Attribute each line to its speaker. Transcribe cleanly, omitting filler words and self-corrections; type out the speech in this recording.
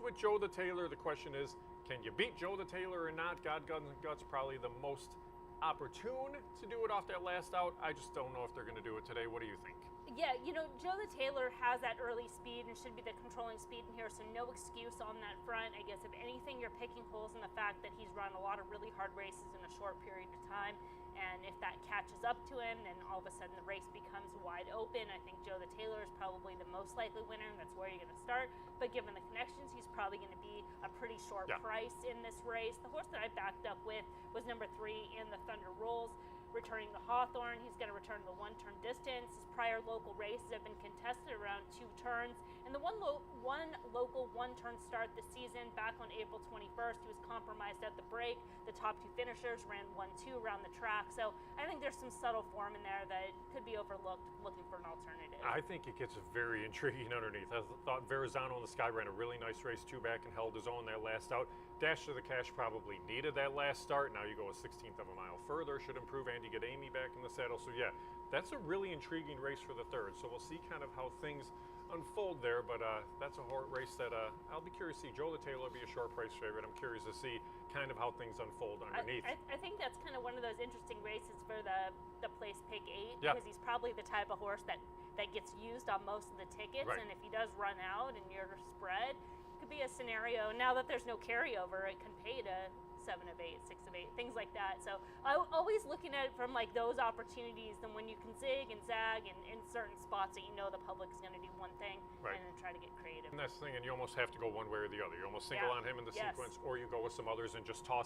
Speaker 1: with Joe the Tailor. The question is, can you beat Joe the Tailor or not? God Guts probably the most opportune to do it off that last out. I just don't know if they're going to do it today. What do you think?
Speaker 2: Yeah, you know, Joe the Tailor has that early speed and should be the controlling speed in here, so no excuse on that front. I guess if anything, you're picking holes in the fact that he's run a lot of really hard races in a short period of time, and if that catches up to him, then all of a sudden the race becomes wide open. I think Joe the Tailor is probably the most likely winner, and that's where you're going to start. But given the connections, he's probably going to be a pretty short price in this race. The horse that I backed up with was number 3 in the Thunder Rolls, returning to Hawthorne. He's going to return to the one-turn distance. His prior local races have been contested around 2 turns. And the one local one-turn start this season, back on April 21st, he was compromised at the break. The top 2 finishers ran 1-2 around the track. So I think there's some subtle form in there that could be overlooked looking for an alternative.
Speaker 1: I think it gets very intriguing underneath. I thought Verrazano in the Sky ran a really nice race, 2 back, and held his own that last out. Dash to the Cash probably needed that last start. Now you go a 16th of a mile further, should improve Andy get Amy back in the saddle. So yeah, that's a really intriguing race for the third. So we'll see kind of how things unfold there, but that's a race that I'll be curious to see. Joe the Tailor will be a short price favorite. I'm curious to see kind of how things unfold underneath.
Speaker 2: I think that's kind of one of those interesting races for the place pick 8, because he's probably the type of horse that gets used on most of the tickets, and if he does run out and you're spread, it could be a scenario. Now that there's no carryover, it can pay to 7 of 8, 6 of 8, things like that. So I'm always looking at it from like those opportunities, and when you can zig and zag in certain spots that you know the public is going to do one thing, and then try to get creative.
Speaker 1: And that's the thing, and you almost have to go one way or the other. You almost single on him in the sequence, or you go with some others and just toss